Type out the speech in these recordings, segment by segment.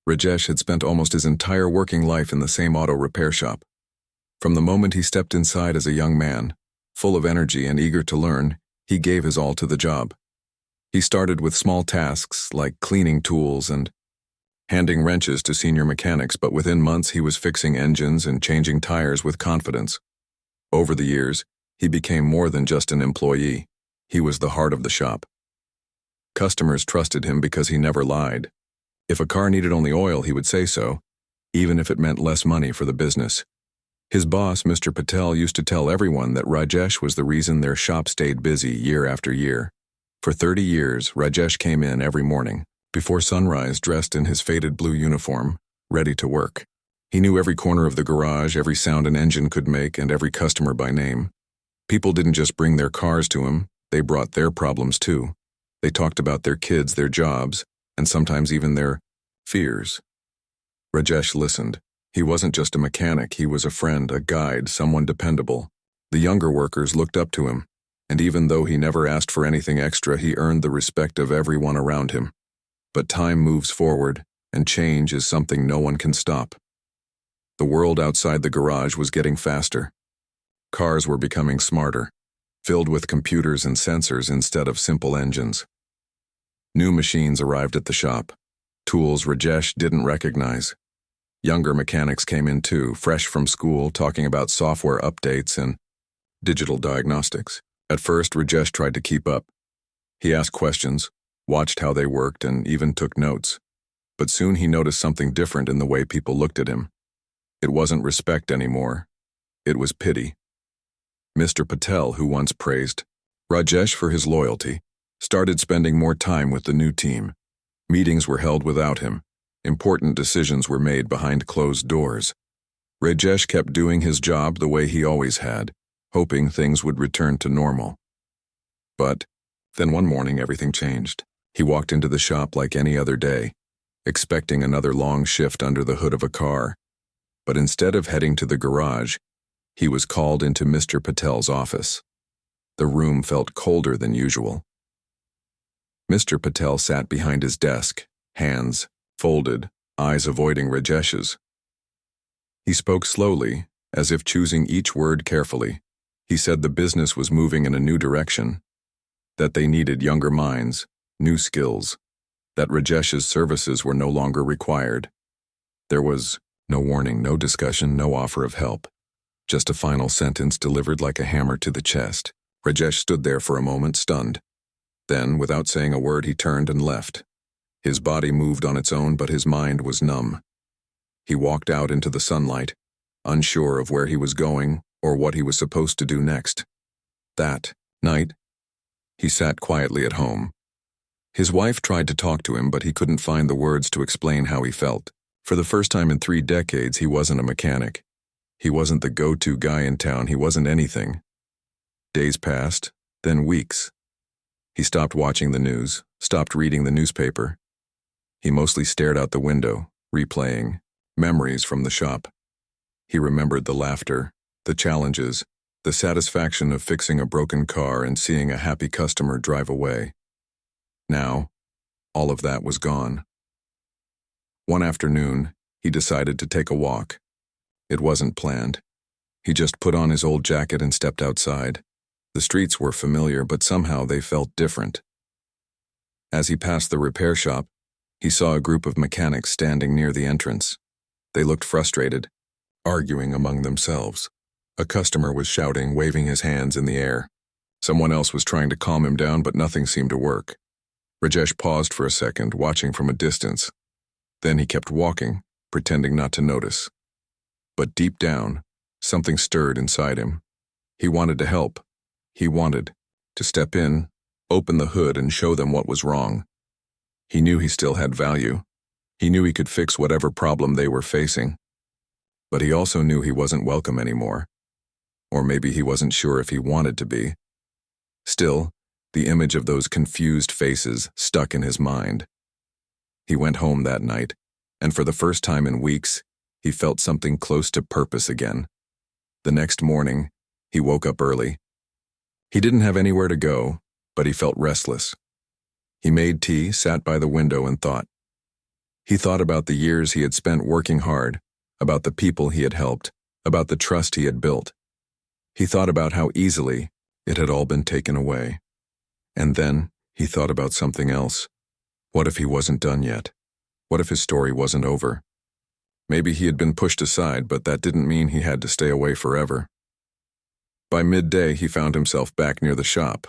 Rajesh had spent almost his entire working life in the same auto repair shop. From the moment he stepped inside as a young man, full of energy and eager to learn, he gave his all to the job. He started with small tasks like cleaning tools and handing wrenches to senior mechanics, but within months he was fixing engines and changing tires with confidence. Over the years, he became more than just an employee. He was the heart of the shop. Customers trusted him because he never lied. If a car needed only oil, he would say so, even if it meant less money for the business. His boss, Mr. Patel, used to tell everyone that Rajesh was the reason their shop stayed busy year after year. For 30 years, Rajesh came in every morning, before sunrise, dressed in his faded blue uniform, ready to work. He knew every corner of the garage, every sound an engine could make, and every customer by name. People didn't just bring their cars to him, they brought their problems too. They talked about their kids, their jobs, and sometimes even their fears. Rajesh listened. He wasn't just a mechanic, he was a friend, a guide, someone dependable. The younger workers looked up to him, and even though he never asked for anything extra, he earned the respect of everyone around him. But time moves forward, and change is something no one can stop. The world outside the garage was getting faster. Cars were becoming smarter, filled with computers and sensors instead of simple engines. New machines arrived at the shop, tools Rajesh didn't recognize. Younger mechanics came in too, fresh from school, talking about software updates and digital diagnostics. At first, Rajesh tried to keep up. He asked questions, watched how they worked, and even took notes. But soon he noticed something different in the way people looked at him. It wasn't respect anymore. It was pity. Mr. Patel, who once praised Rajesh for his loyalty, started spending more time with the new team. Meetings were held without him. Important decisions were made behind closed doors. Rajesh kept doing his job the way he always had, hoping things would return to normal. But then one morning everything changed. He walked into the shop like any other day, expecting another long shift under the hood of a car. But instead of heading to the garage, he was called into Mr. Patel's office. The room felt colder than usual. Mr. Patel sat behind his desk, hands folded, eyes avoiding Rajesh's. He spoke slowly, as if choosing each word carefully. He said the business was moving in a new direction, that they needed younger minds, new skills, that Rajesh's services were no longer required. There was no warning, no discussion, no offer of help. Just a final sentence delivered like a hammer to the chest. Rajesh stood there for a moment, stunned. Then, without saying a word, he turned and left. His body moved on its own, but his mind was numb. He walked out into the sunlight, unsure of where he was going or what he was supposed to do next. That night, he sat quietly at home. His wife tried to talk to him, but he couldn't find the words to explain how he felt. For the first time in 3 decades, he wasn't a mechanic. He wasn't the go-to guy in town. He wasn't anything. Days passed, then weeks. He stopped watching the news, stopped reading the newspaper. He mostly stared out the window, replaying memories from the shop. He remembered the laughter, the challenges, the satisfaction of fixing a broken car and seeing a happy customer drive away. Now, all of that was gone. One afternoon, he decided to take a walk. It wasn't planned. He just put on his old jacket and stepped outside. The streets were familiar, but somehow they felt different. As he passed the repair shop, he saw a group of mechanics standing near the entrance. They looked frustrated, arguing among themselves. A customer was shouting, waving his hands in the air. Someone else was trying to calm him down, but nothing seemed to work. Rajesh paused for a second, watching from a distance. Then he kept walking, pretending not to notice. But deep down, something stirred inside him. He wanted to help. He wanted to step in, open the hood, and show them what was wrong. He knew he still had value. He knew he could fix whatever problem they were facing. But he also knew he wasn't welcome anymore. Or maybe he wasn't sure if he wanted to be. Still, the image of those confused faces stuck in his mind. He went home that night, and for the first time in weeks, he felt something close to purpose again. The next morning, he woke up early. He didn't have anywhere to go, but he felt restless. He made tea, sat by the window, and thought. He thought about the years he had spent working hard, about the people he had helped, about the trust he had built. He thought about how easily it had all been taken away. And then he thought about something else. What if he wasn't done yet? What if his story wasn't over? Maybe he had been pushed aside, but that didn't mean he had to stay away forever. By midday, he found himself back near the shop.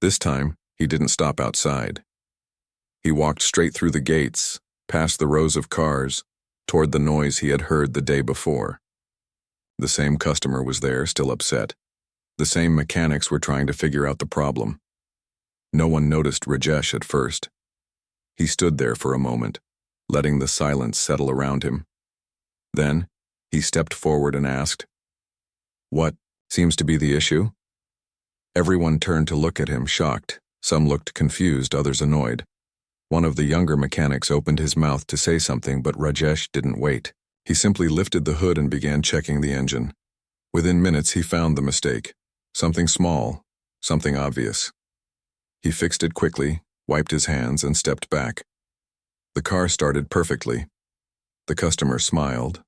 This time, he didn't stop outside. He walked straight through the gates, past the rows of cars, toward the noise he had heard the day before. The same customer was there, still upset. The same mechanics were trying to figure out the problem. No one noticed Rajesh at first. He stood there for a moment, letting the silence settle around him. Then, he stepped forward and asked, "What seems to be the issue?" Everyone turned to look at him, shocked. Some looked confused, others annoyed. One of the younger mechanics opened his mouth to say something, but Rajesh didn't wait. He simply lifted the hood and began checking the engine. Within minutes, he found the mistake. Something small, something obvious. He fixed it quickly, wiped his hands, and stepped back. The car started perfectly. The customer smiled,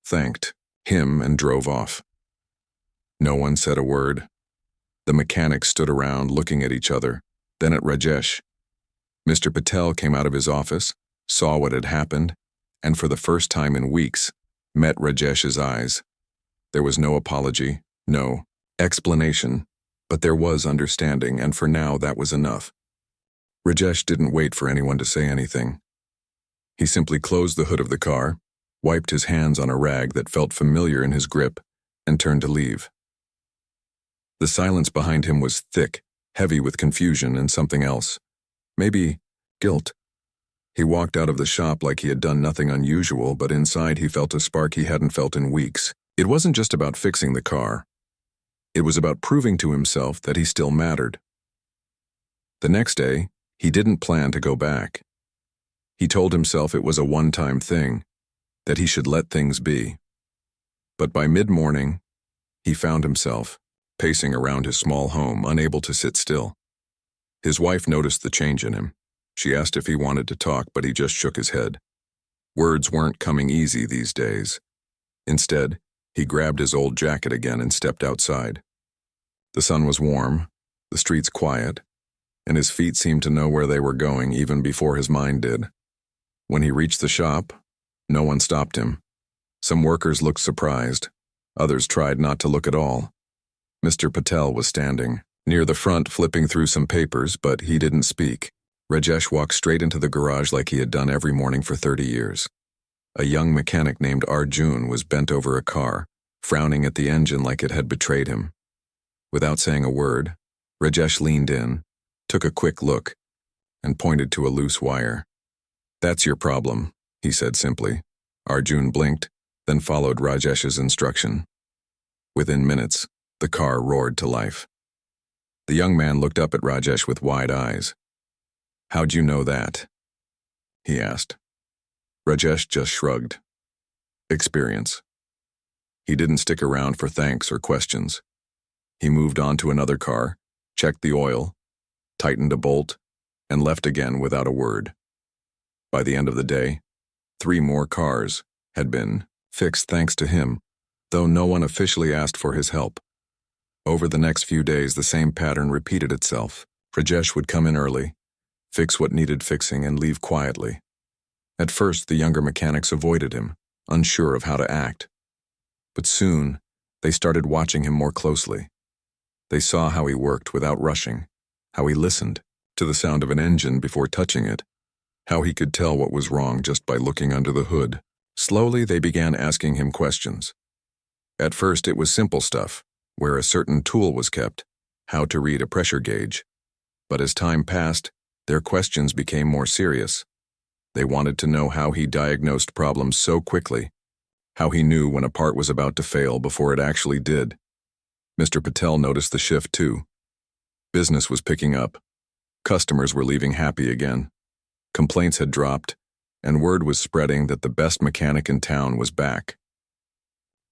thanked him, and drove off. No one said a word. The mechanics stood around looking at each other, then at Rajesh. Mr. Patel came out of his office, saw what had happened, and for the first time in weeks, met Rajesh's eyes. There was no apology, no explanation, but there was understanding, and for now that was enough. Rajesh didn't wait for anyone to say anything. He simply closed the hood of the car, wiped his hands on a rag that felt familiar in his grip, and turned to leave. The silence behind him was thick, heavy with confusion and something else. Maybe guilt. He walked out of the shop like he had done nothing unusual, but inside he felt a spark he hadn't felt in weeks. It wasn't just about fixing the car. It was about proving to himself that he still mattered. The next day, he didn't plan to go back. He told himself it was a one-time thing, that he should let things be. But by mid-morning, he found himself pacing around his small home, unable to sit still. His wife noticed the change in him. She asked if he wanted to talk, but he just shook his head. Words weren't coming easy these days. Instead, he grabbed his old jacket again and stepped outside. The sun was warm, the streets quiet, and his feet seemed to know where they were going even before his mind did. When he reached the shop, no one stopped him. Some workers looked surprised. Others tried not to look at all. Mr. Patel was standing near the front, flipping through some papers, but he didn't speak. Rajesh walked straight into the garage like he had done every morning for 30 years. A young mechanic named Arjun was bent over a car, frowning at the engine like it had betrayed him. Without saying a word, Rajesh leaned in, took a quick look, and pointed to a loose wire. "That's your problem," he said simply. Arjun blinked, then followed Rajesh's instruction. Within minutes, the car roared to life. The young man looked up at Rajesh with wide eyes. "How'd you know that?" he asked. Rajesh just shrugged. Experience. He didn't stick around for thanks or questions. He moved on to another car, checked the oil, tightened a bolt, and left again without a word. By the end of the day, 3 more cars had been fixed thanks to him, though no one officially asked for his help. Over the next few days, the same pattern repeated itself. Rajesh would come in early, fix what needed fixing, and leave quietly. At first, the younger mechanics avoided him, unsure of how to act. But soon, they started watching him more closely. They saw how he worked without rushing, how he listened to the sound of an engine before touching it, how he could tell what was wrong just by looking under the hood. Slowly, they began asking him questions. At first, it was simple stuff, where a certain tool was kept, how to read a pressure gauge. But as time passed, their questions became more serious. They wanted to know how he diagnosed problems so quickly, how he knew when a part was about to fail before it actually did. Mr. Patel noticed the shift too. Business was picking up. Customers were leaving happy again. Complaints had dropped, and word was spreading that the best mechanic in town was back.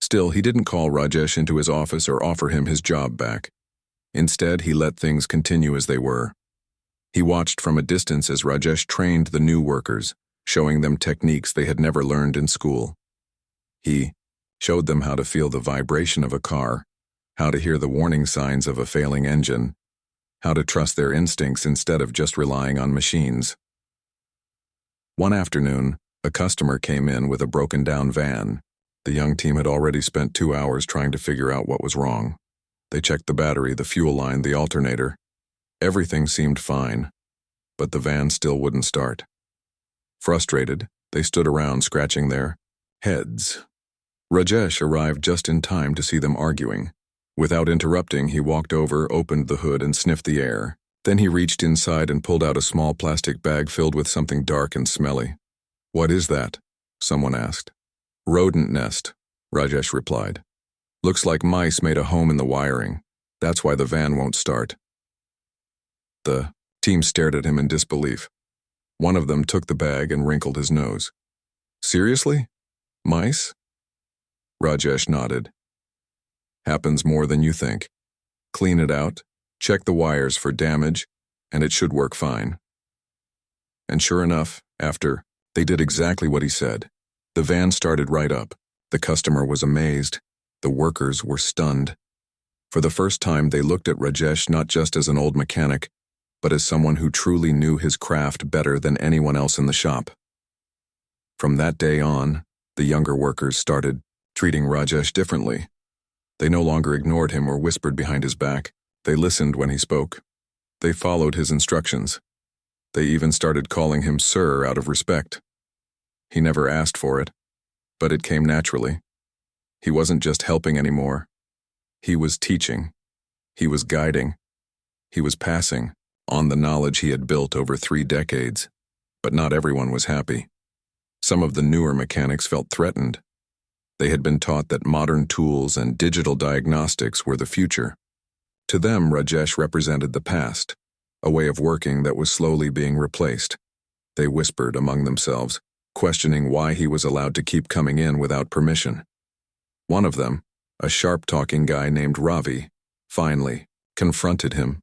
Still, he didn't call Rajesh into his office or offer him his job back. Instead, he let things continue as they were. He watched from a distance as Rajesh trained the new workers, showing them techniques they had never learned in school. He showed them how to feel the vibration of a car, how to hear the warning signs of a failing engine, how to trust their instincts instead of just relying on machines. One afternoon, a customer came in with a broken-down van. The young team had already spent 2 hours trying to figure out what was wrong. They checked the battery, the fuel line, the alternator. Everything seemed fine, but the van still wouldn't start. Frustrated, they stood around scratching their heads. Rajesh arrived just in time to see them arguing. Without interrupting, he walked over, opened the hood, and sniffed the air. Then he reached inside and pulled out a small plastic bag filled with something dark and smelly. "What is that?" someone asked. "Rodent nest," Rajesh replied. "Looks like mice made a home in the wiring. That's why the van won't start." The team stared at him in disbelief. One of them took the bag and wrinkled his nose. "Seriously? Mice?" Rajesh nodded. "Happens more than you think. Clean it out, check the wires for damage, and it should work fine." And sure enough, after they did exactly what he said, the van started right up. The customer was amazed. The workers were stunned. For the first time, they looked at Rajesh not just as an old mechanic, but as someone who truly knew his craft better than anyone else in the shop. From that day on, the younger workers started treating Rajesh differently. They no longer ignored him or whispered behind his back. They listened when he spoke. They followed his instructions. They even started calling him sir out of respect. He never asked for it, but it came naturally. He wasn't just helping anymore. He was teaching. He was guiding. He was passing on the knowledge he had built over 3 decades. But not everyone was happy. Some of the newer mechanics felt threatened. They had been taught that modern tools and digital diagnostics were the future. To them, Rajesh represented the past, a way of working that was slowly being replaced. They whispered among themselves, questioning why he was allowed to keep coming in without permission. One of them, a sharp-talking guy named Ravi, finally confronted him.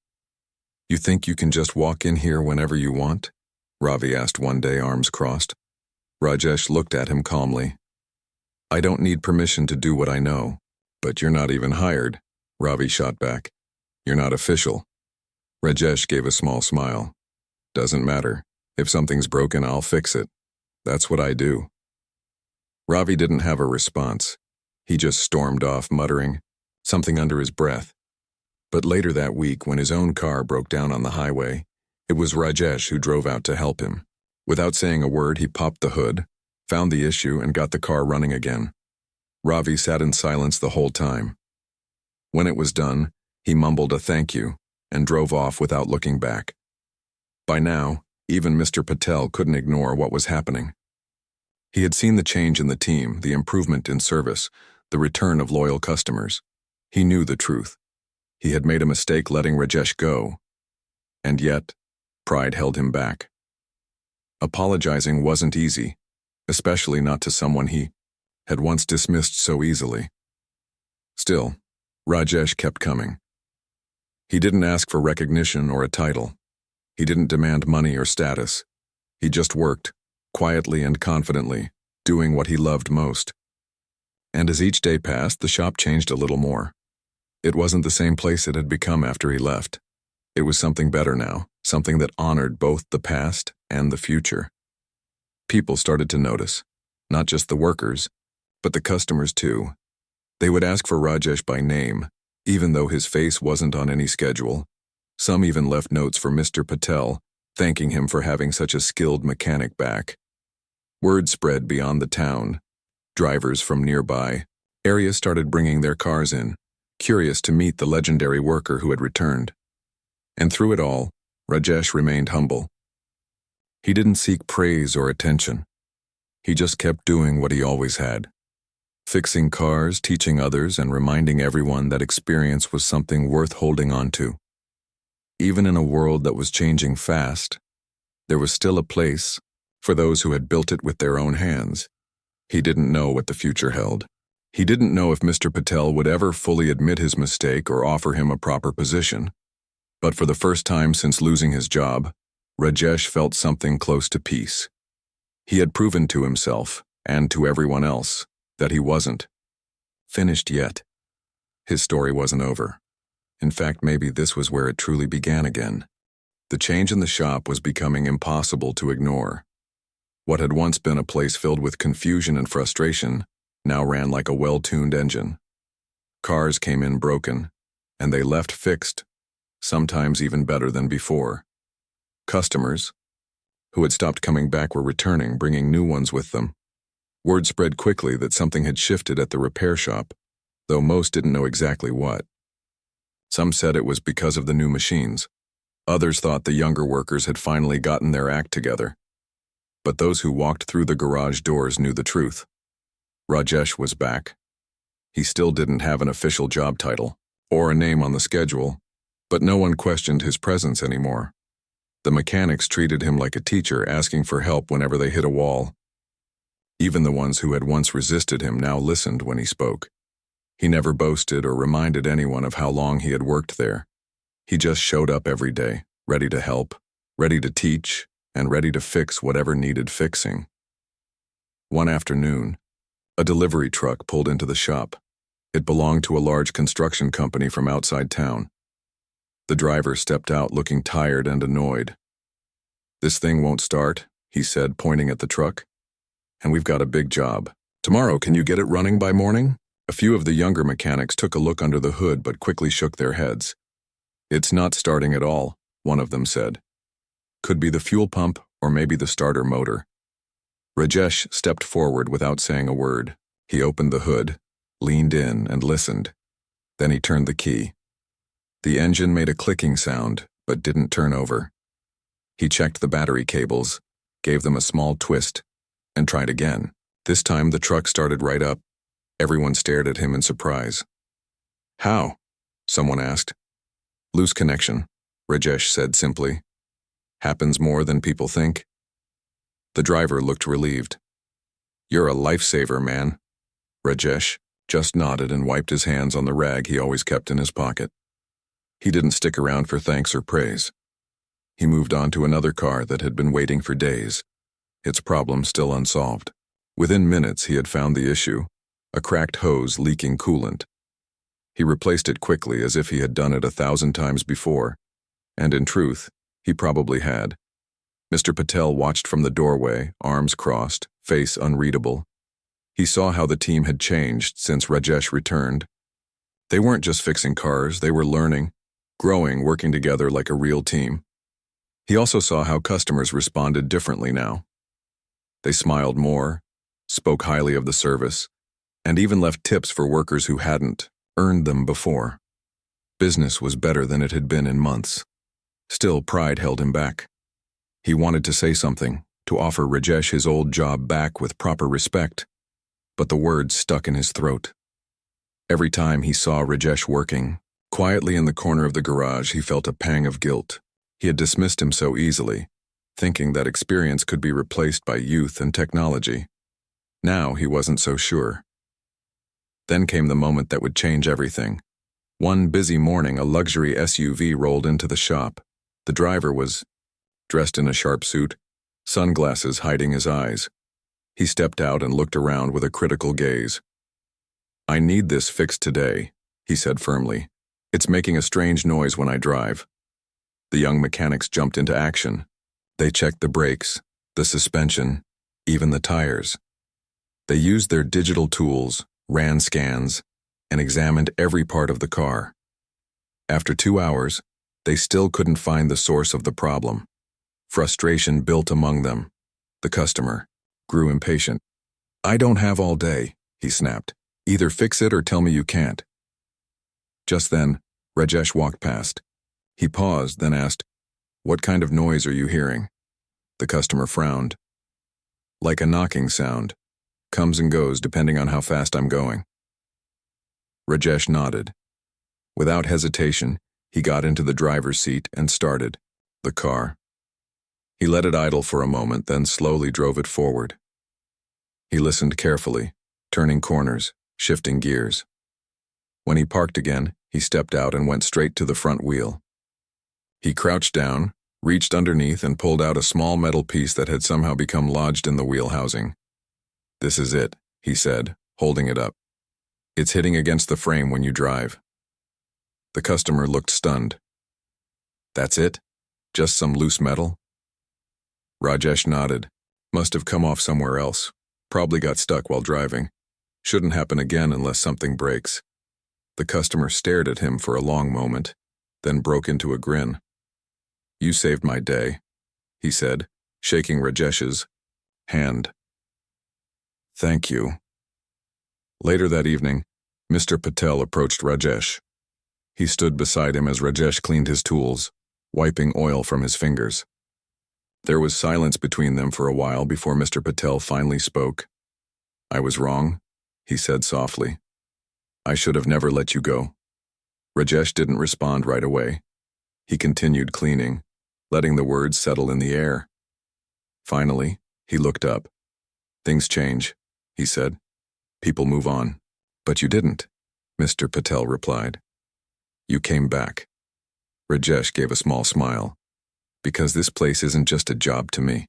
"You think you can just walk in here whenever you want?" Ravi asked one day, arms crossed. Rajesh looked at him calmly. "I don't need permission to do what I know." "But you're not even hired," Ravi shot back. "You're not official." Rajesh gave a small smile. "Doesn't matter. If something's broken, I'll fix it. That's what I do." Ravi didn't have a response. He just stormed off, muttering something under his breath. But later that week, when his own car broke down on the highway, it was Rajesh who drove out to help him. Without saying a word, he popped the hood, found the issue, and got the car running again. Ravi sat in silence the whole time. When it was done, he mumbled a thank you and drove off without looking back. By now, even Mr. Patel couldn't ignore what was happening. He had seen the change in the team, the improvement in service, the return of loyal customers. He knew the truth. He had made a mistake letting Rajesh go. And yet, pride held him back. Apologizing wasn't easy, especially not to someone he had once dismissed so easily. Still, Rajesh kept coming. He didn't ask for recognition or a title. He didn't demand money or status. He just worked, quietly and confidently, doing what he loved most. And as each day passed, the shop changed a little more. It wasn't the same place it had become after he left. It was something better now, something that honored both the past and the future. People started to notice, not just the workers, but the customers too. They would ask for Rajesh by name, even though his face wasn't on any schedule. Some even left notes for Mr. Patel, thanking him for having such a skilled mechanic back. Word spread beyond the town. Drivers from nearby areas started bringing their cars in, curious to meet the legendary worker who had returned. And through it all, Rajesh remained humble. He didn't seek praise or attention. He just kept doing what he always had. Fixing cars, teaching others, and reminding everyone that experience was something worth holding on to. Even in a world that was changing fast, there was still a place for those who had built it with their own hands. He didn't know what the future held. He didn't know if Mr. Patel would ever fully admit his mistake or offer him a proper position. But for the first time since losing his job, Rajesh felt something close to peace. He had proven to himself, and to everyone else, that he wasn't finished yet. His story wasn't over. In fact, maybe this was where it truly began again. The change in the shop was becoming impossible to ignore. What had once been a place filled with confusion and frustration now ran like a well-tuned engine. Cars came in broken, and they left fixed, sometimes even better than before. Customers, who had stopped coming back, were returning, bringing new ones with them. Word spread quickly that something had shifted at the repair shop, though most didn't know exactly what. Some said it was because of the new machines. Others thought the younger workers had finally gotten their act together. But those who walked through the garage doors knew the truth. Rajesh was back. He still didn't have an official job title or a name on the schedule, but no one questioned his presence anymore. The mechanics treated him like a teacher, asking for help whenever they hit a wall. Even the ones who had once resisted him now listened when he spoke. He never boasted or reminded anyone of how long he had worked there. He just showed up every day, ready to help, ready to teach, and ready to fix whatever needed fixing. One afternoon, a delivery truck pulled into the shop. It belonged to a large construction company from outside town. The driver stepped out looking tired and annoyed. "This thing won't start," he said, pointing at the truck. "And we've got a big job. Tomorrow, can you get it running by morning?" A few of the younger mechanics took a look under the hood but quickly shook their heads. "It's not starting at all," one of them said. "Could be the fuel pump or maybe the starter motor." Rajesh stepped forward without saying a word. He opened the hood, leaned in, and listened. Then he turned the key. The engine made a clicking sound, but didn't turn over. He checked the battery cables, gave them a small twist, and tried again. This time the truck started right up. Everyone stared at him in surprise. "How?" someone asked. "Loose connection," Rajesh said simply. "Happens more than people think." The driver looked relieved. "You're a lifesaver, man." Rajesh just nodded and wiped his hands on the rag he always kept in his pocket. He didn't stick around for thanks or praise. He moved on to another car that had been waiting for days, its problem still unsolved. Within minutes, he had found the issue, a cracked hose leaking coolant. He replaced it quickly as if he had done it 1,000 times before, and in truth, he probably had. Mr. Patel watched from the doorway, arms crossed, face unreadable. He saw how the team had changed since Rajesh returned. They weren't just fixing cars, they were learning, growing, working together like a real team. He also saw how customers responded differently now. They smiled more, spoke highly of the service, and even left tips for workers who hadn't earned them before. Business was better than it had been in months. Still, pride held him back. He wanted to say something, to offer Rajesh his old job back with proper respect, but the words stuck in his throat. Every time he saw Rajesh working, quietly in the corner of the garage, he felt a pang of guilt. He had dismissed him so easily, thinking that experience could be replaced by youth and technology. Now he wasn't so sure. Then came the moment that would change everything. One busy morning, a luxury SUV rolled into the shop. The driver was dressed in a sharp suit, sunglasses hiding his eyes. He stepped out and looked around with a critical gaze. "I need this fixed today," he said firmly. "It's making a strange noise when I drive." The young mechanics jumped into action. They checked the brakes, the suspension, even the tires. They used their digital tools, ran scans, and examined every part of the car. After 2 hours, they still couldn't find the source of the problem. Frustration built among them. The customer grew impatient. "I don't have all day," he snapped. "Either fix it or tell me you can't." Just then, Rajesh walked past. He paused, then asked, "What kind of noise are you hearing?" The customer frowned. "Like a knocking sound. Comes and goes depending on how fast I'm going." Rajesh nodded. Without hesitation, he got into the driver's seat and started the car. He let it idle for a moment, then slowly drove it forward. He listened carefully, turning corners, shifting gears. When he parked again, he stepped out and went straight to the front wheel. He crouched down, reached underneath and pulled out a small metal piece that had somehow become lodged in the wheel housing. "This is it," he said, holding it up. "It's hitting against the frame when you drive." The customer looked stunned. "That's it? Just some loose metal?" Rajesh nodded. "Must have come off somewhere else. Probably got stuck while driving. Shouldn't happen again unless something breaks." The customer stared at him for a long moment, then broke into a grin. "You saved my day," he said, shaking Rajesh's hand. "Thank you." Later that evening, Mr. Patel approached Rajesh. He stood beside him as Rajesh cleaned his tools, wiping oil from his fingers. There was silence between them for a while before Mr. Patel finally spoke. "I was wrong," he said softly. "I should have never let you go." Rajesh didn't respond right away. He continued cleaning, letting the words settle in the air. Finally, he looked up. "Things change," he said. "People move on." "But you didn't," Mr. Patel replied. "You came back." Rajesh gave a small smile. "Because this place isn't just a job to me.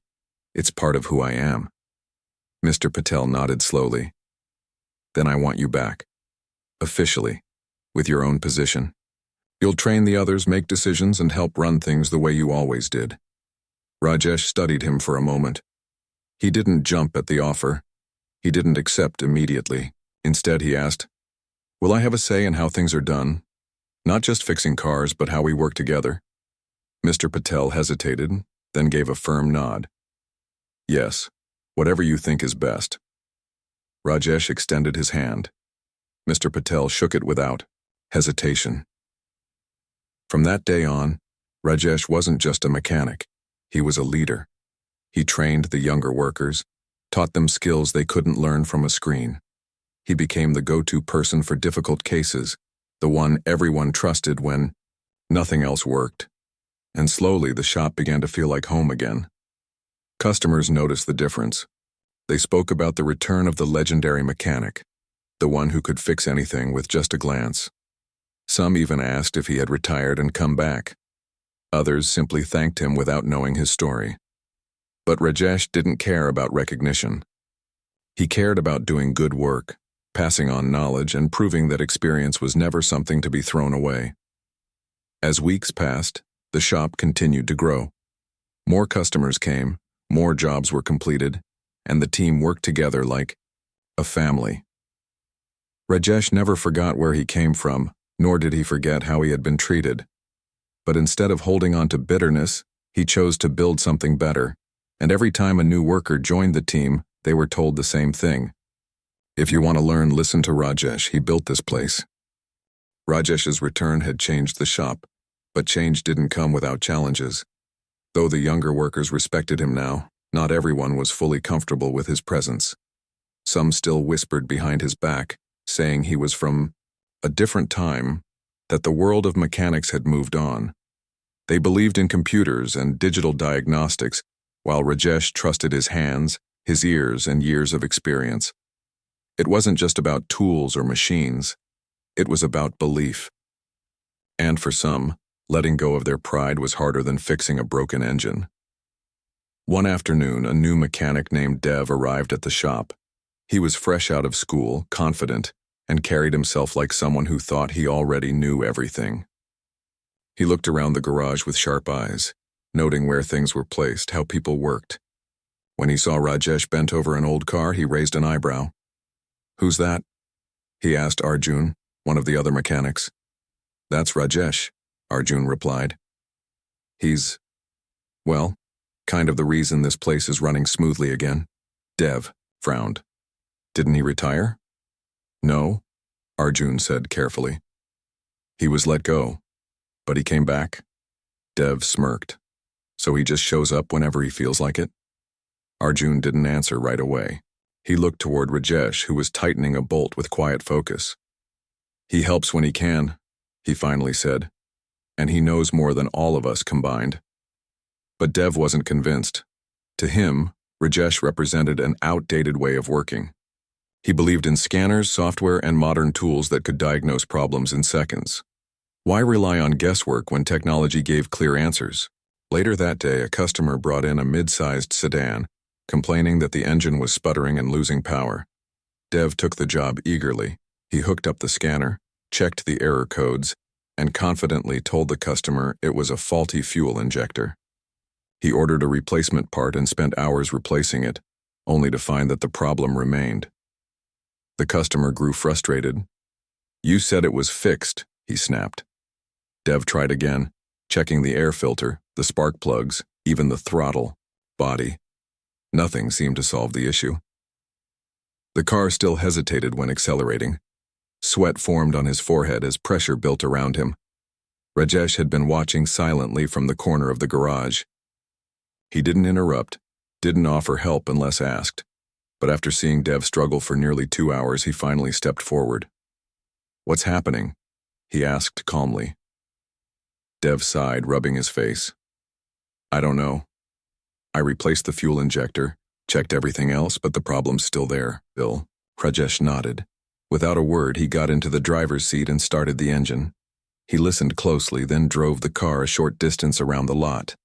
It's part of who I am." Mr. Patel nodded slowly. "Then I want you back. Officially, with your own position. You'll train the others, make decisions, and help run things the way you always did." Rajesh studied him for a moment. He didn't jump at the offer. He didn't accept immediately. Instead, he asked, "Will I have a say in how things are done? Not just fixing cars, but how we work together?" Mr. Patel hesitated, then gave a firm nod. "Yes, whatever you think is best." Rajesh extended his hand. Mr. Patel shook it without hesitation. From that day on, Rajesh wasn't just a mechanic. He was a leader. He trained the younger workers, taught them skills they couldn't learn from a screen. He became the go-to person for difficult cases, the one everyone trusted when nothing else worked. And slowly the shop began to feel like home again. Customers noticed the difference. They spoke about the return of the legendary mechanic, the one who could fix anything with just a glance. Some even asked if he had retired and come back. Others simply thanked him without knowing his story. But Rajesh didn't care about recognition. He cared about doing good work, passing on knowledge, and proving that experience was never something to be thrown away. As weeks passed, the shop continued to grow. More customers came, more jobs were completed, and the team worked together like a family. Rajesh never forgot where he came from, nor did he forget how he had been treated. But instead of holding on to bitterness, he chose to build something better. And every time a new worker joined the team, they were told the same thing. "If you want to learn, listen to Rajesh. He built this place." Rajesh's return had changed the shop, but change didn't come without challenges. Though the younger workers respected him now, not everyone was fully comfortable with his presence. Some still whispered behind his back, saying he was from a different time, that the world of mechanics had moved on. They believed in computers and digital diagnostics, while Rajesh trusted his hands, his ears, and years of experience. It wasn't just about tools or machines. It was about belief. And for some, letting go of their pride was harder than fixing a broken engine. One afternoon, a new mechanic named Dev arrived at the shop. He was fresh out of school, confident, and carried himself like someone who thought he already knew everything. He looked around the garage with sharp eyes, noting where things were placed, how people worked. When he saw Rajesh bent over an old car, he raised an eyebrow. "Who's that?" he asked Arjun, one of the other mechanics. "That's Rajesh," Arjun replied. "He's, well, kind of the reason this place is running smoothly again." Dev frowned. "Didn't he retire?" "No," Arjun said carefully. "He was let go, but he came back." Dev smirked. "So he just shows up whenever he feels like it?" Arjun didn't answer right away. He looked toward Rajesh, who was tightening a bolt with quiet focus. "He helps when he can," he finally said, "and he knows more than all of us combined." But Dev wasn't convinced. To him, Rajesh represented an outdated way of working. He believed in scanners, software, and modern tools that could diagnose problems in seconds. Why rely on guesswork when technology gave clear answers? Later that day, a customer brought in a mid-sized sedan, complaining that the engine was sputtering and losing power. Dev took the job eagerly. He hooked up the scanner, checked the error codes, and confidently told the customer it was a faulty fuel injector. He ordered a replacement part and spent hours replacing it, only to find that the problem remained. The customer grew frustrated. "You said it was fixed," he snapped. Dev tried again, checking the air filter, the spark plugs, even the throttle, body. Nothing seemed to solve the issue. The car still hesitated when accelerating. Sweat formed on his forehead as pressure built around him. Rajesh had been watching silently from the corner of the garage. He didn't interrupt, didn't offer help unless asked, but after seeing Dev struggle for nearly 2 hours, he finally stepped forward. "What's happening?" he asked calmly. Dev sighed, rubbing his face. "I don't know. I replaced the fuel injector, checked everything else, but the problem's still there." "Bill?" Rajesh nodded. Without a word, he got into the driver's seat and started the engine. He listened closely, then drove the car a short distance around the lot.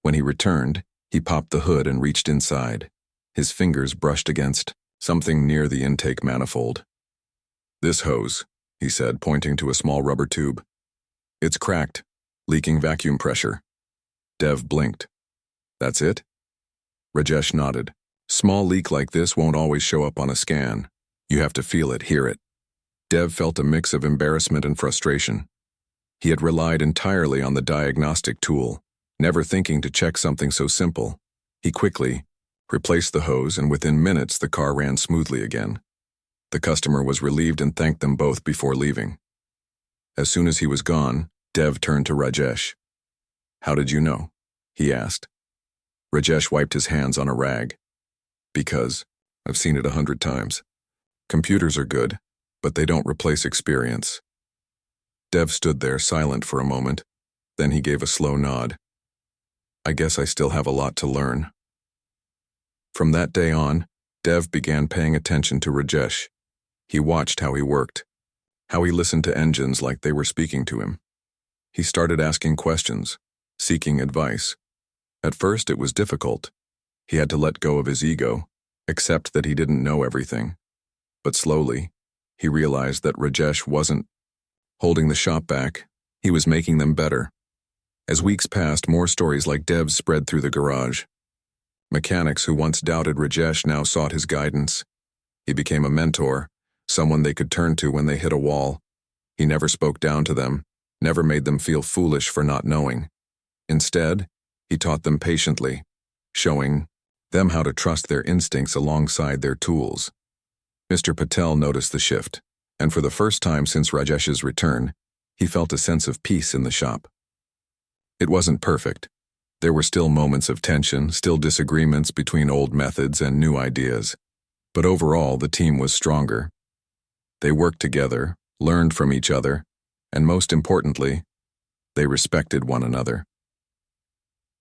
When he returned, he popped the hood and reached inside. His fingers brushed against something near the intake manifold. "This hose," he said, pointing to a small rubber tube. "It's cracked, leaking vacuum pressure." Dev blinked. "That's it?" Rajesh nodded. "Small leak like this won't always show up on a scan. You have to feel it, hear it." Dev felt a mix of embarrassment and frustration. He had relied entirely on the diagnostic tool, never thinking to check something so simple. He quickly replaced the hose, and within minutes the car ran smoothly again. The customer was relieved and thanked them both before leaving. As soon as he was gone, Dev turned to Rajesh. "How did you know?" he asked. Rajesh wiped his hands on a rag. "Because I've seen it 100 times. Computers are good, but they don't replace experience." Dev stood there silent for a moment, then he gave a slow nod. "I guess I still have a lot to learn." From that day on, Dev began paying attention to Rajesh. He watched how he worked, how he listened to engines like they were speaking to him. He started asking questions, seeking advice. At first it was difficult. He had to let go of his ego, accept that he didn't know everything. But slowly, he realized that Rajesh wasn't holding the shop back, he was making them better. As weeks passed, more stories like Dev's spread through the garage. Mechanics who once doubted Rajesh now sought his guidance. He became a mentor, someone they could turn to when they hit a wall. He never spoke down to them, never made them feel foolish for not knowing. Instead, he taught them patiently, showing them how to trust their instincts alongside their tools. Mr. Patel noticed the shift, and for the first time since Rajesh's return, he felt a sense of peace in the shop. It wasn't perfect. There were still moments of tension, still disagreements between old methods and new ideas. But overall, the team was stronger. They worked together, learned from each other, and most importantly, they respected one another.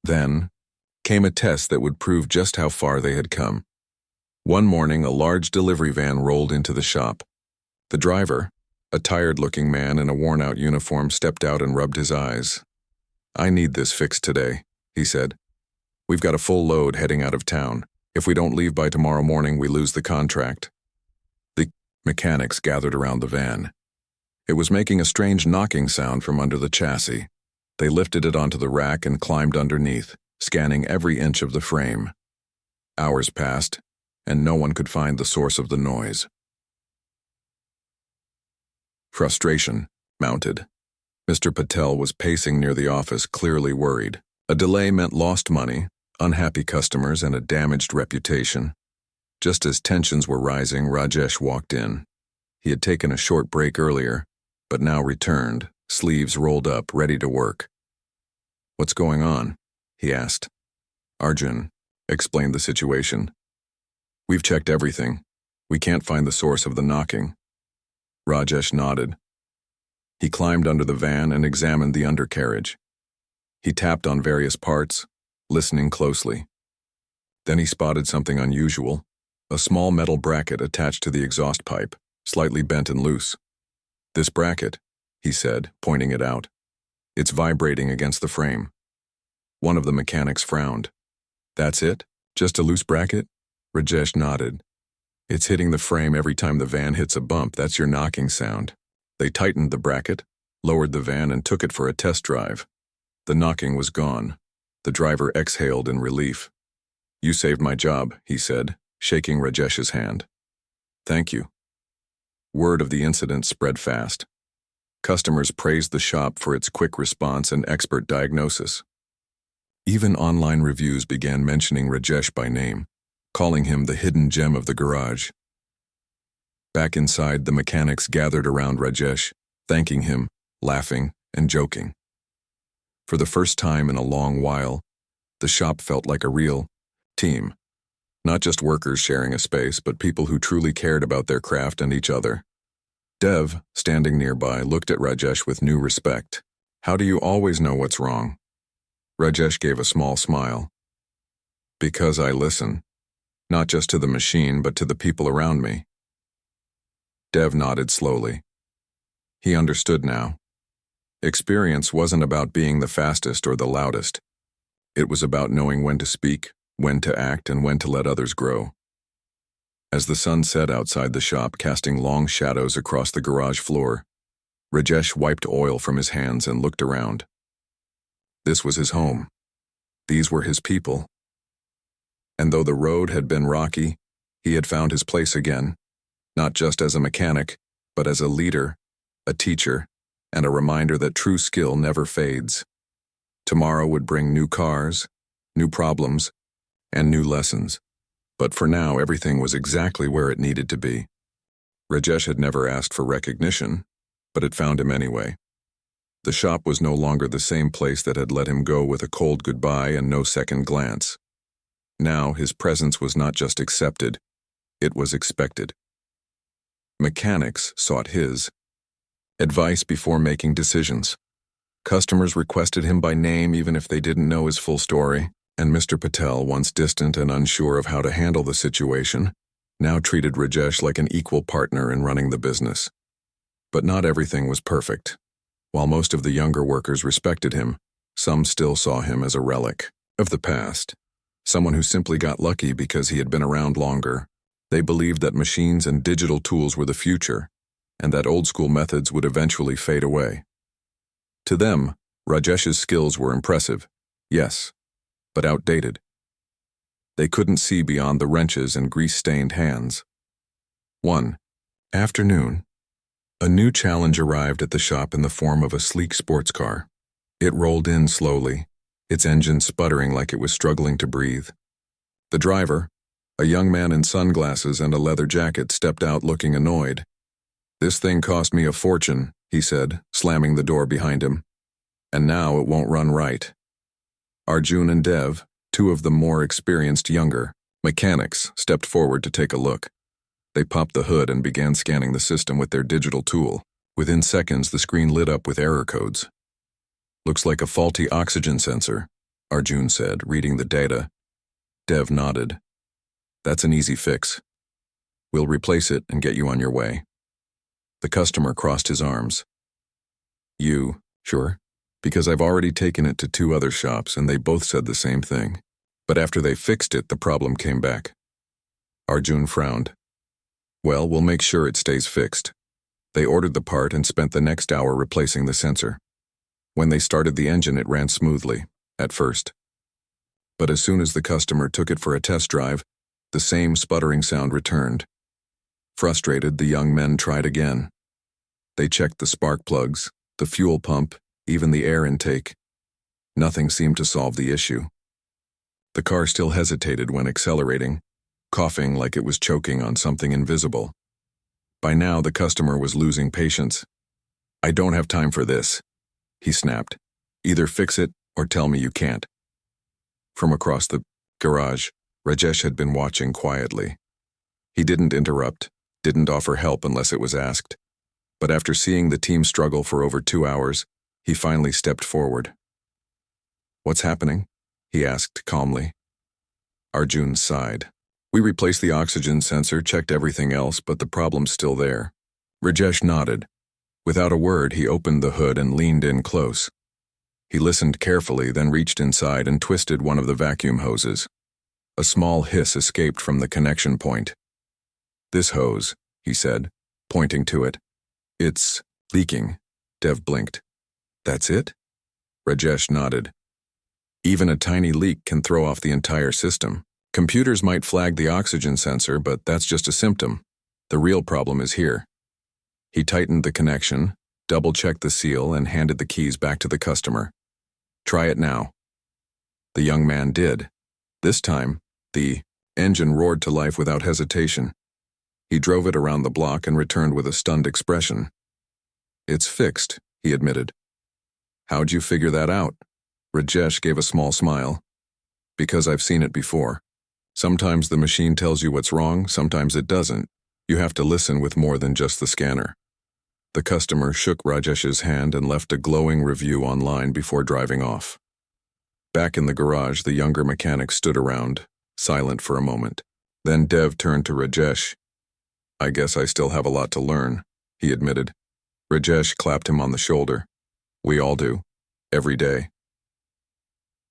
Then came a test that would prove just how far they had come. One morning, a large delivery van rolled into the shop. The driver, a tired-looking man in a worn-out uniform, stepped out and rubbed his eyes. "I need this fixed today," he said. "We've got a full load heading out of town. If we don't leave by tomorrow morning, we lose the contract." The mechanics gathered around the van. It was making a strange knocking sound from under the chassis. They lifted it onto the rack and climbed underneath, scanning every inch of the frame. Hours passed, and no one could find the source of the noise. Frustration mounted. Mr. Patel was pacing near the office, clearly worried. A delay meant lost money, unhappy customers, and a damaged reputation. Just as tensions were rising, Rajesh walked in. He had taken a short break earlier, but now returned, sleeves rolled up, ready to work. "What's going on?" he asked. Arjun explained the situation. "We've checked everything. We can't find the source of the knocking." Rajesh nodded. He climbed under the van and examined the undercarriage. He tapped on various parts, listening closely. Then he spotted something unusual, a small metal bracket attached to the exhaust pipe, slightly bent and loose. "This bracket," he said, pointing it out. "It's vibrating against the frame." One of the mechanics frowned. That's it? Just a loose bracket? Rajesh nodded. It's hitting the frame every time the van hits a bump. That's your knocking sound. They tightened the bracket, lowered the van, and took it for a test drive. The knocking was gone. The driver exhaled in relief. You saved my job, he said, shaking Rajesh's hand. Thank you. Word of the incident spread fast. Customers praised the shop for its quick response and expert diagnosis. Even online reviews began mentioning Rajesh by name, calling him the hidden gem of the garage. Back inside, the mechanics gathered around Rajesh, thanking him, laughing, and joking. For the first time in a long while, the shop felt like a real team. Not just workers sharing a space, but people who truly cared about their craft and each other. Dev, standing nearby, looked at Rajesh with new respect. How do you always know what's wrong? Rajesh gave a small smile. Because I listen. Not just to the machine, but to the people around me. Dev nodded slowly. He understood now. Experience wasn't about being the fastest or the loudest. It was about knowing when to speak, when to act, and when to let others grow. As the sun set outside the shop, casting long shadows across the garage floor, Rajesh wiped oil from his hands and looked around. This was his home. These were his people. And though the road had been rocky, he had found his place again, not just as a mechanic, but as a leader, a teacher, and a reminder that true skill never fades. Tomorrow would bring new cars, new problems, and new lessons. But for now, everything was exactly where it needed to be. Rajesh had never asked for recognition, but it found him anyway. The shop was no longer the same place that had let him go with a cold goodbye and no second glance. Now his presence was not just accepted, it was expected. Mechanics sought his advice before making decisions. Customers requested him by name even if they didn't know his full story, and Mr. Patel, once distant and unsure of how to handle the situation, now treated Rajesh like an equal partner in running the business. But not everything was perfect. While most of the younger workers respected him, some still saw him as a relic of the past, someone who simply got lucky because he had been around longer. They believed that machines and digital tools were the future, and that old-school methods would eventually fade away. To them, Rajesh's skills were impressive, yes, but outdated. They couldn't see beyond the wrenches and grease-stained hands. One afternoon, a new challenge arrived at the shop in the form of a sleek sports car. It rolled in slowly, its engine sputtering like it was struggling to breathe. The driver, a young man in sunglasses and a leather jacket, stepped out looking annoyed. This thing cost me a fortune, he said, slamming the door behind him. And now it won't run right. Arjun and Dev, two of the more experienced younger mechanics, stepped forward to take a look. They popped the hood and began scanning the system with their digital tool. Within seconds, the screen lit up with error codes. Looks like a faulty oxygen sensor, Arjun said, reading the data. Dev nodded. That's an easy fix. We'll replace it and get you on your way. The customer crossed his arms. You, sure? Because I've already taken it to 2 other shops and they both said the same thing. But after they fixed it, the problem came back. Arjun frowned. Well, we'll make sure it stays fixed. They ordered the part and spent the next hour replacing the sensor. When they started the engine, it ran smoothly, at first. But as soon as the customer took it for a test drive, the same sputtering sound returned. Frustrated, the young men tried again. They checked the spark plugs, the fuel pump, even the air intake. Nothing seemed to solve the issue. The car still hesitated when accelerating, coughing like it was choking on something invisible. By now, the customer was losing patience. I don't have time for this, he snapped. Either fix it or tell me you can't. From across the garage, Rajesh had been watching quietly. He didn't interrupt, didn't offer help unless it was asked. But after seeing the team struggle for over 2 hours, he finally stepped forward. What's happening? He asked calmly. Arjun sighed. We replaced the oxygen sensor, checked everything else, but the problem's still there. Rajesh nodded. Without a word, he opened the hood and leaned in close. He listened carefully, then reached inside and twisted one of the vacuum hoses. A small hiss escaped from the connection point. "This hose," he said, pointing to it. "It's leaking." Dev blinked. "That's it?" Rajesh nodded. "Even a tiny leak can throw off the entire system. Computers might flag the oxygen sensor, but that's just a symptom. The real problem is here." He tightened the connection, double-checked the seal, and handed the keys back to the customer. "Try it now." The young man did. This time, the engine roared to life without hesitation. He drove it around the block and returned with a stunned expression. "It's fixed," he admitted. "How'd you figure that out?" Rajesh gave a small smile. "Because I've seen it before. Sometimes the machine tells you what's wrong, sometimes it doesn't. You have to listen with more than just the scanner." The customer shook Rajesh's hand and left a glowing review online before driving off. Back in the garage, the younger mechanic stood around, silent for a moment. Then Dev turned to Rajesh. "I guess I still have a lot to learn," he admitted. Rajesh clapped him on the shoulder. "We all do. Every day."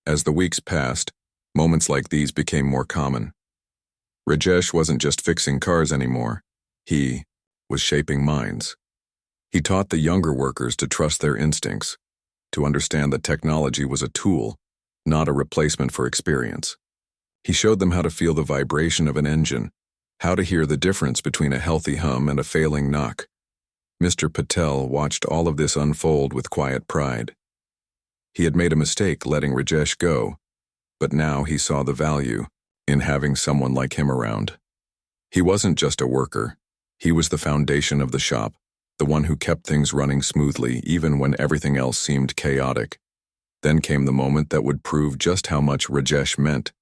As the weeks passed, moments like these became more common. Rajesh wasn't just fixing cars anymore. He was shaping minds. He taught the younger workers to trust their instincts, to understand that technology was a tool, not a replacement for experience. He showed them how to feel the vibration of an engine, how to hear the difference between a healthy hum and a failing knock. Mr. Patel watched all of this unfold with quiet pride. He had made a mistake letting Rajesh go, but now he saw the value in having someone like him around. He wasn't just a worker. He was the foundation of the shop, the one who kept things running smoothly even when everything else seemed chaotic. Then came the moment that would prove just how much Rajesh meant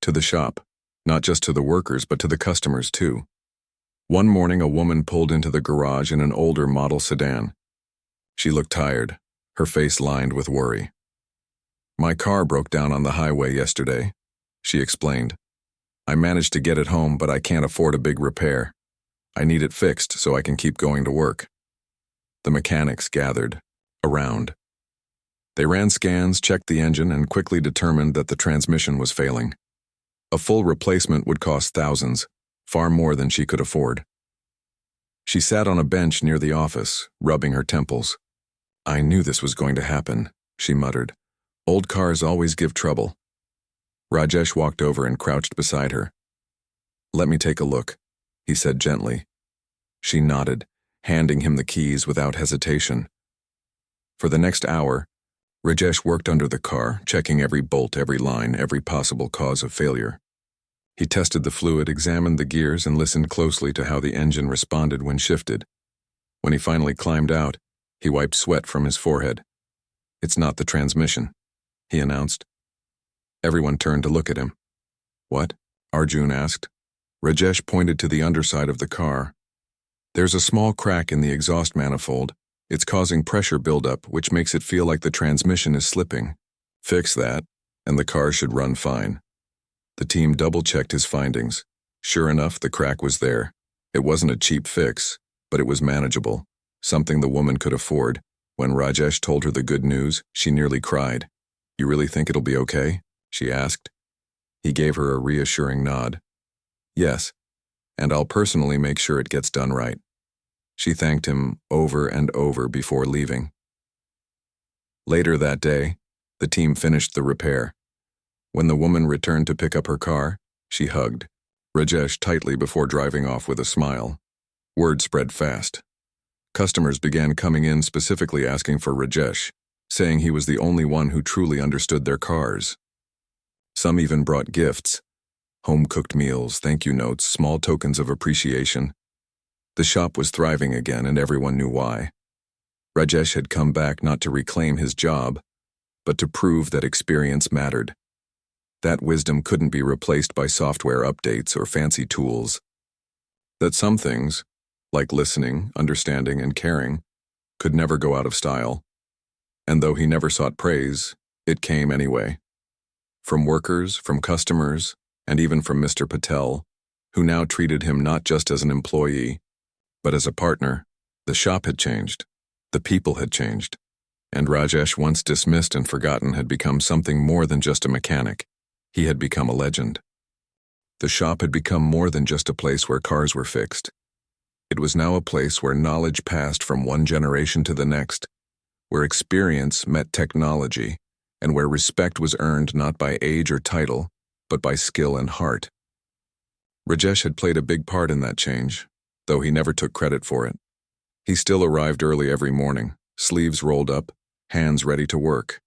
to the shop, not just to the workers but to the customers too. One morning, a woman pulled into the garage in an older model sedan. She looked tired, her face lined with worry. "My car broke down on the highway yesterday," she explained. "I managed to get it home, but I can't afford a big repair. I need it fixed so I can keep going to work." The mechanics gathered around. They ran scans, checked the engine, and quickly determined that the transmission was failing. A full replacement would cost thousands, far more than she could afford. She sat on a bench near the office, rubbing her temples. "I knew this was going to happen," she muttered. "Old cars always give trouble." Rajesh walked over and crouched beside her. "Let me take a look," he said gently. She nodded, handing him the keys without hesitation. For the next hour, Rajesh worked under the car, checking every bolt, every line, every possible cause of failure. He tested the fluid, examined the gears, and listened closely to how the engine responded when shifted. When he finally climbed out, he wiped sweat from his forehead. "It's not the transmission," he announced. Everyone turned to look at him. "What?" Arjun asked. Rajesh pointed to the underside of the car. "There's a small crack in the exhaust manifold. It's causing pressure buildup, which makes it feel like the transmission is slipping. Fix that, and the car should run fine." The team double-checked his findings. Sure enough, the crack was there. It wasn't a cheap fix, but it was manageable, something the woman could afford. When Rajesh told her the good news, she nearly cried. "You really think it'll be okay?" she asked. He gave her a reassuring nod. "Yes, and I'll personally make sure it gets done right." She thanked him over and over before leaving. Later that day, the team finished the repair. When the woman returned to pick up her car, she hugged Rajesh tightly before driving off with a smile. Word spread fast. Customers began coming in specifically asking for Rajesh, saying he was the only one who truly understood their cars. Some even brought gifts: home-cooked meals, thank you notes, small tokens of appreciation. The shop was thriving again, and everyone knew why. Rajesh had come back not to reclaim his job, but to prove that experience mattered. That wisdom couldn't be replaced by software updates or fancy tools. That some things, like listening, understanding, and caring, could never go out of style. And though he never sought praise, it came anyway. From workers, from customers, and even from Mr. Patel, who now treated him not just as an employee, but as a partner. The shop had changed. The people had changed. And Rajesh, once dismissed and forgotten, had become something more than just a mechanic. He had become a legend. The shop had become more than just a place where cars were fixed. It was now a place where knowledge passed from one generation to the next, where experience met technology, and where respect was earned not by age or title, but by skill and heart. Rajesh had played a big part in that change, though he never took credit for it. He still arrived early every morning, sleeves rolled up, hands ready to work.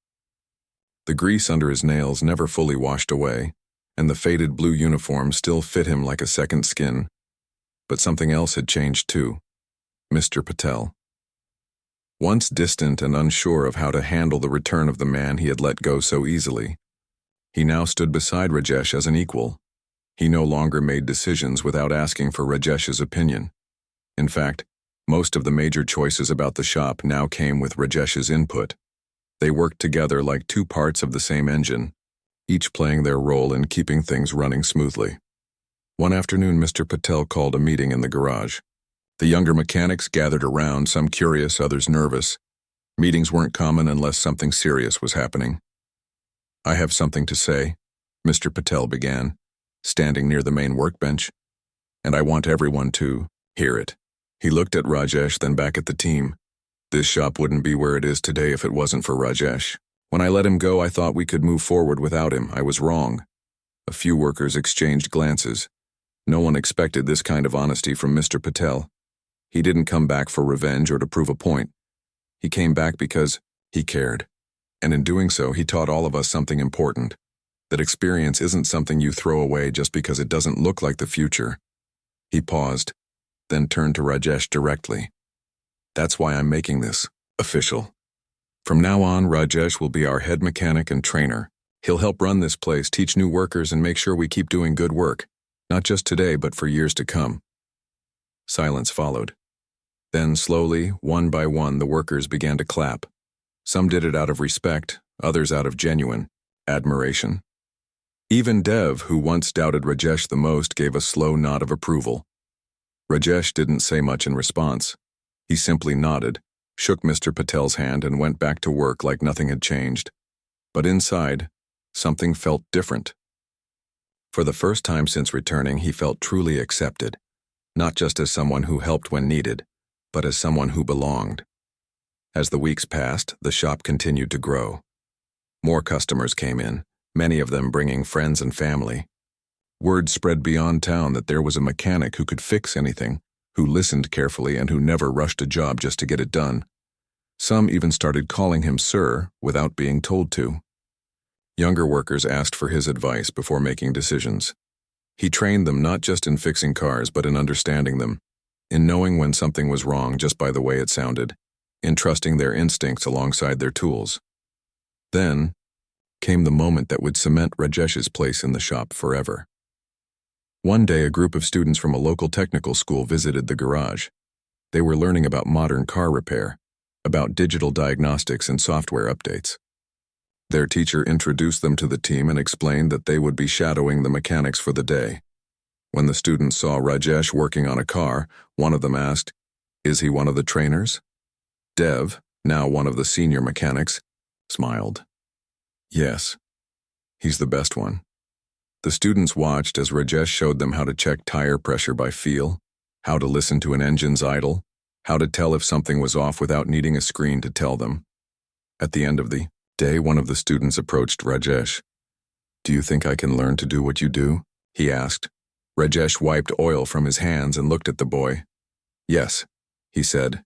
The grease under his nails never fully washed away, and the faded blue uniform still fit him like a second skin. But something else had changed too. Mr. Patel. Once distant and unsure of how to handle the return of the man he had let go so easily, he now stood beside Rajesh as an equal. He no longer made decisions without asking for Rajesh's opinion. In fact, most of the major choices about the shop now came with Rajesh's input. They worked together like two parts of the same engine, each playing their role in keeping things running smoothly. One afternoon, Mr. Patel called a meeting in the garage. The younger mechanics gathered around, some curious, others nervous. Meetings weren't common unless something serious was happening. "I have something to say," Mr. Patel began, standing near the main workbench, "and I want everyone to hear it." He looked at Rajesh, then back at the team. This shop wouldn't be where it is today if it wasn't for Rajesh. When I let him go, I thought we could move forward without him. I was wrong. A few workers exchanged glances. No one expected this kind of honesty from Mr. Patel. He didn't come back for revenge or to prove a point. He came back because he cared. And in doing so, he taught all of us something important. That experience isn't something you throw away just because it doesn't look like the future. He paused, then turned to Rajesh directly. "That's why I'm making this official. From now on, Rajesh will be our head mechanic and trainer. He'll help run this place, teach new workers, and make sure we keep doing good work. Not just today, but for years to come." Silence followed. Then, slowly, one by one, the workers began to clap. Some did it out of respect, others out of genuine admiration. Even Dev, who once doubted Rajesh the most, gave a slow nod of approval. Rajesh didn't say much in response. He simply nodded, shook Mr. Patel's hand, and went back to work like nothing had changed. But inside, something felt different. For the first time since returning, he felt truly accepted, not just as someone who helped when needed, but as someone who belonged. As the weeks passed, the shop continued to grow. More customers came in, many of them bringing friends and family. Word spread beyond town that there was a mechanic who could fix anything, who listened carefully, and who never rushed a job just to get it done. Some even started calling him sir without being told to. Younger workers asked for his advice before making decisions. He trained them not just in fixing cars, but in understanding them, in knowing when something was wrong just by the way it sounded, in trusting their instincts alongside their tools. Then came the moment that would cement Rajesh's place in the shop forever. One day, a group of students from a local technical school visited the garage. They were learning about modern car repair, about digital diagnostics and software updates. Their teacher introduced them to the team and explained that they would be shadowing the mechanics for the day. When the students saw Rajesh working on a car, one of them asked, "Is he one of the trainers?" Dev, now one of the senior mechanics, smiled. "Yes, he's the best one." The students watched as Rajesh showed them how to check tire pressure by feel, how to listen to an engine's idle, how to tell if something was off without needing a screen to tell them. At the end of the day, one of the students approached Rajesh. "Do you think I can learn to do what you do?" he asked. Rajesh wiped oil from his hands and looked at the boy. "Yes," he said,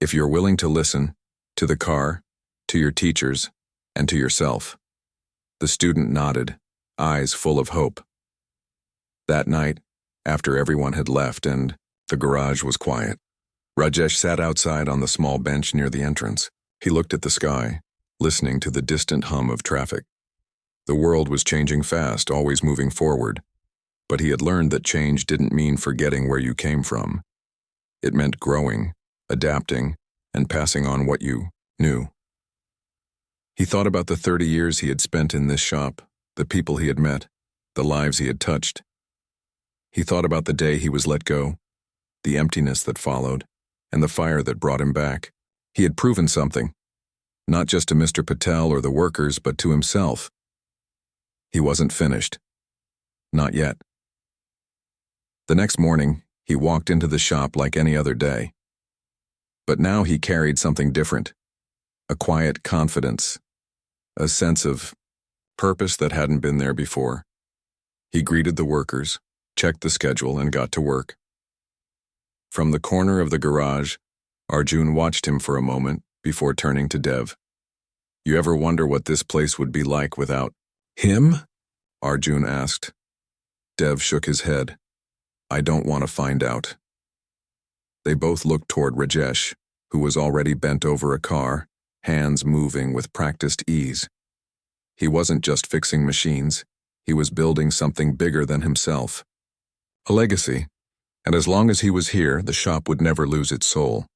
"if you're willing to listen, to the car, to your teachers, and to yourself." The student nodded, eyes full of hope. That night, after everyone had left and the garage was quiet, Rajesh sat outside on the small bench near the entrance. He looked at the sky, listening to the distant hum of traffic. The world was changing fast, always moving forward. But he had learned that change didn't mean forgetting where you came from. It meant growing, adapting, and passing on what you knew. He thought about the 30 years he had spent in this shop, the people he had met, the lives he had touched. He thought about the day he was let go, the emptiness that followed, and the fire that brought him back. He had proven something. not just to Mr. Patel or the workers, but to himself. He wasn't finished. Not yet. The next morning, he walked into the shop like any other day. But now he carried something different. A quiet confidence. A sense of purpose that hadn't been there before. He greeted the workers, checked the schedule, and got to work. From the corner of the garage, Arjun watched him for a moment before turning to Dev. "You ever wonder what this place would be like without him?" Arjun asked. Dev shook his head. "I don't want to find out." They both looked toward Rajesh, who was already bent over a car, hands moving with practiced ease. He wasn't just fixing machines, he was building something bigger than himself. A legacy, and as long as he was here, the shop would never lose its soul.